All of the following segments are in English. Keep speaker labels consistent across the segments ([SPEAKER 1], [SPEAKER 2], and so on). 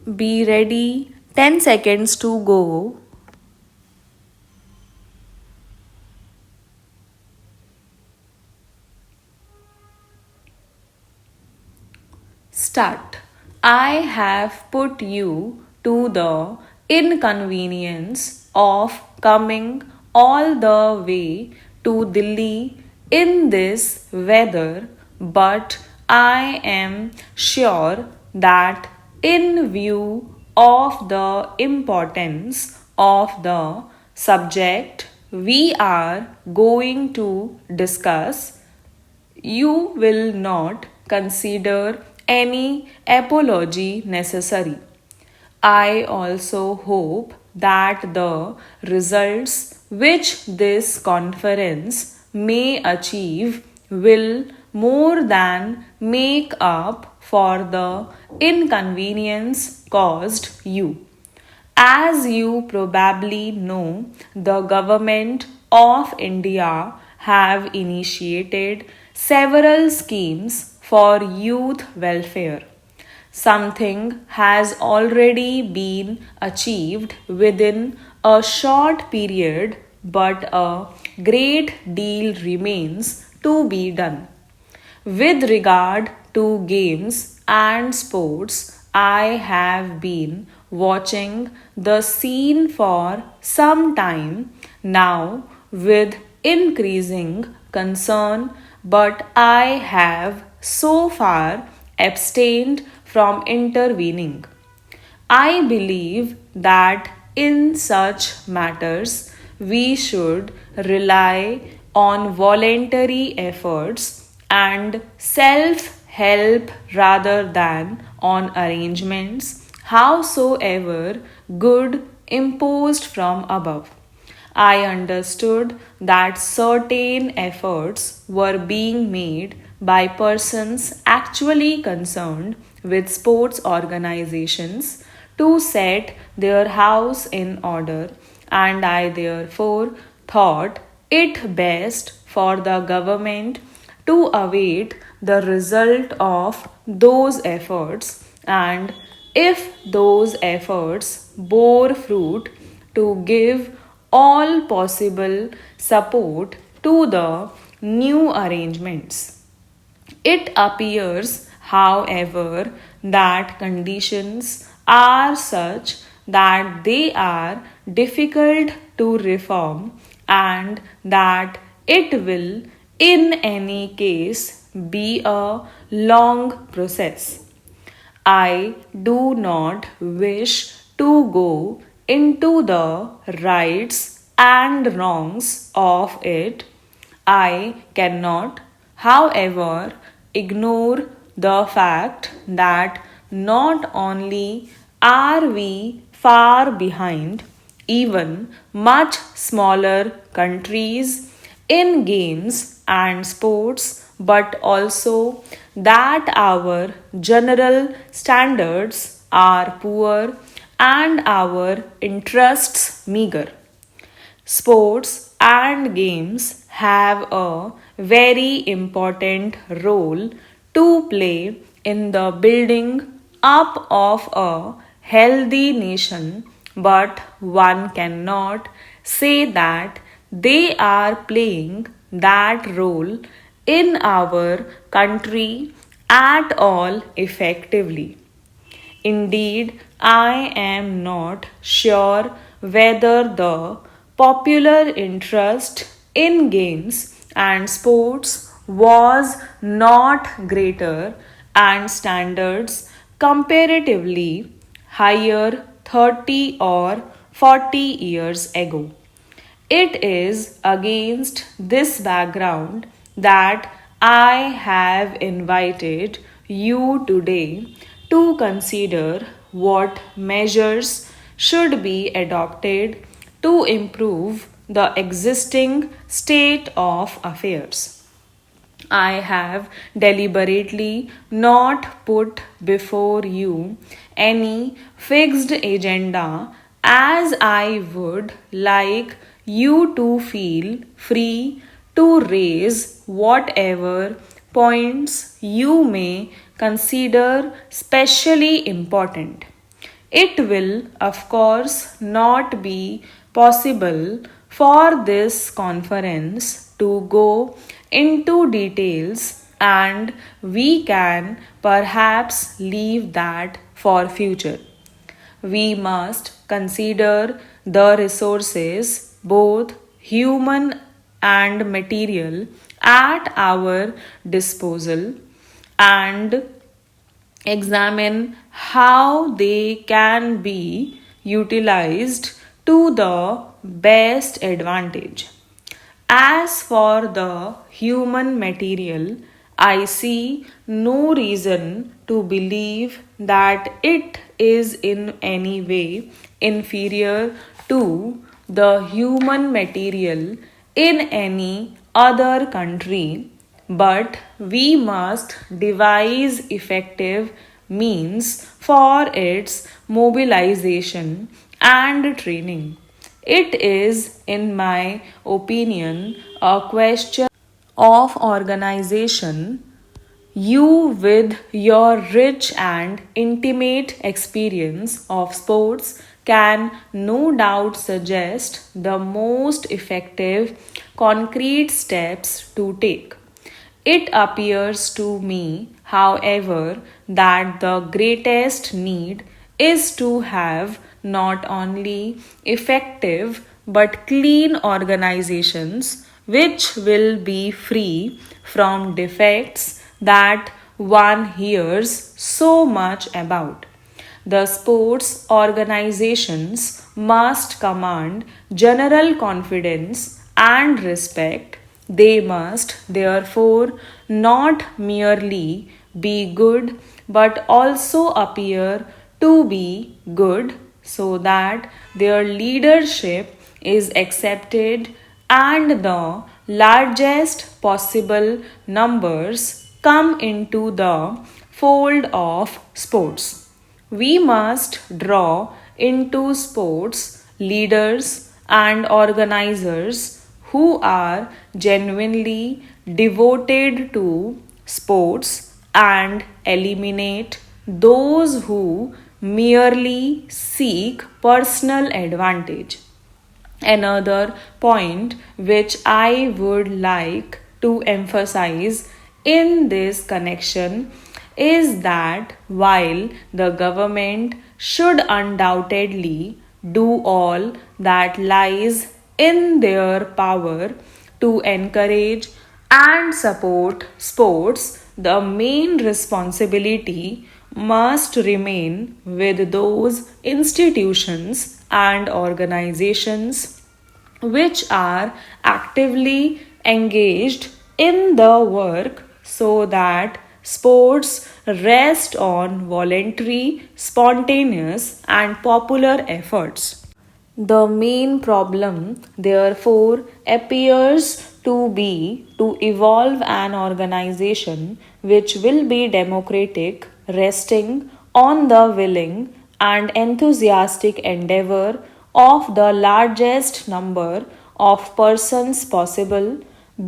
[SPEAKER 1] Be ready. 10 seconds to go. Start. I have put you to the inconvenience of coming all the way to Delhi in this weather, but I am sure that in view of the importance of the subject we are going to discuss, you will not consider any apology necessary. I also hope that the results which this conference may achieve will more than make up for the inconvenience caused you. As you probably know, the government of India have initiated several schemes for youth welfare. Something has already been achieved within a short period, but a great deal remains to be done. With regard to games and sports, I have been watching the scene for some time now with increasing concern, but I have so far abstained from intervening. I believe that in such matters we should rely on voluntary efforts and self help rather than on arrangements, howsoever good, imposed from above. I understood that certain efforts were being made by persons actually concerned with sports organizations to set their house in order, and I therefore thought it best for the government to await the result of those efforts, and if those efforts bore fruit, to give all possible support to the new arrangements. It appears, however, that conditions are such that they are difficult to reform and that it will, in any case, be a long process. I do not wish to go into the rights and wrongs of it. I cannot, however, ignore the fact that not only are we far behind even much smaller countries in games and sports, but also that our general standards are poor and our interests meager. Sports and games have a very important role to play in the building up of a healthy nation, but one cannot say that they are playing that role in our country at all effectively. Indeed, I am not sure whether the popular interest in games and sports was not greater and standards comparatively higher 30 or 40 years ago. It is against this background that I have invited you today to consider what measures should be adopted to improve the existing state of affairs. I have deliberately not put before you any fixed agenda, as I would like you to feel free to raise whatever points you may consider specially important. It will, of course, not be possible for this conference to go into details, and we can perhaps leave that for future. We must consider the resources, both human and material, at our disposal, and examine how they can be utilized to the best advantage. As for the human material, I see no reason to believe that it is in any way inferior to the human material in any other country, but we must devise effective means for its mobilization and training. It is, in my opinion, a question of organization. You, with your rich and intimate experience of sports, can no doubt suggest the most effective concrete steps to take. It appears to me, however, that the greatest need is to have not only effective but clean organizations which will be free from defects that one hears so much about. The sports organizations must command general confidence and respect. They must therefore not merely be good but also appear to be good, so that their leadership is accepted and the largest possible numbers come into the fold of sports. We must draw into sports leaders and organizers who are genuinely devoted to sports and eliminate those who merely seek personal advantage. Another point which I would like to emphasize in this connection is that while the government should undoubtedly do all that lies in their power to encourage and support sports, the main responsibility must remain with those institutions and organizations which are actively engaged in the work, so that sports rest on voluntary, spontaneous, and popular efforts. The main problem, therefore, appears to be to evolve an organization which will be democratic, resting on the willing and enthusiastic endeavor of the largest number of persons possible,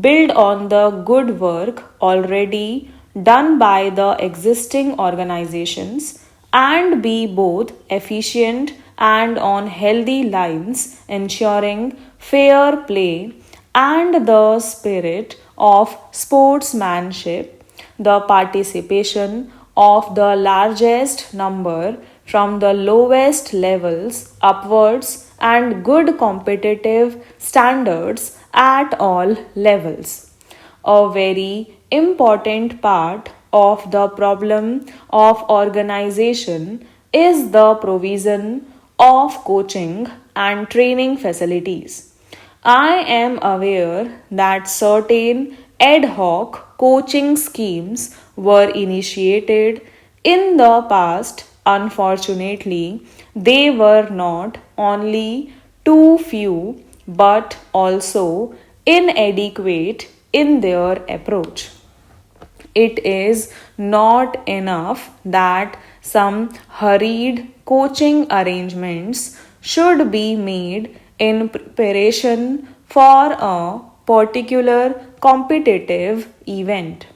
[SPEAKER 1] build on the good work already done by the existing organizations, and be both efficient and on healthy lines, ensuring fair play and the spirit of sportsmanship, the participation of the largest number from the lowest levels upwards, and good competitive standards at all levels. A very important part of the problem of organization is the provision of coaching and training facilities. I am aware that certain ad hoc coaching schemes were initiated in the past. Unfortunately, they were not only too few but also inadequate in their approach. It is not enough that some hurried coaching arrangements should be made in preparation for a particular competitive event.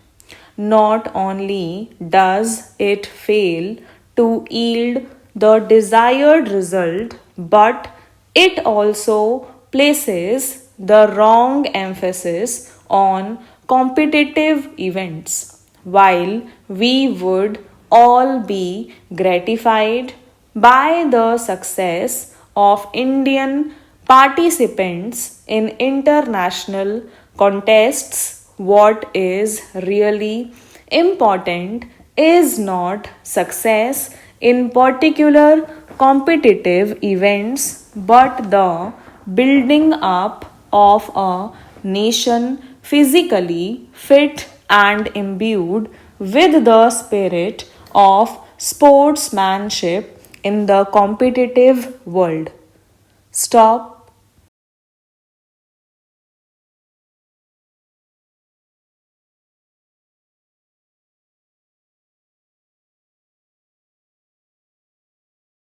[SPEAKER 1] Not only does it fail to yield the desired result, but it also places the wrong emphasis on competitive events. While we would all be gratified by the success of Indian participants in international contests, what is really important is not success in particular competitive events but the building up of a nation physically fit and imbued with the spirit of sportsmanship in the competitive world. Stop.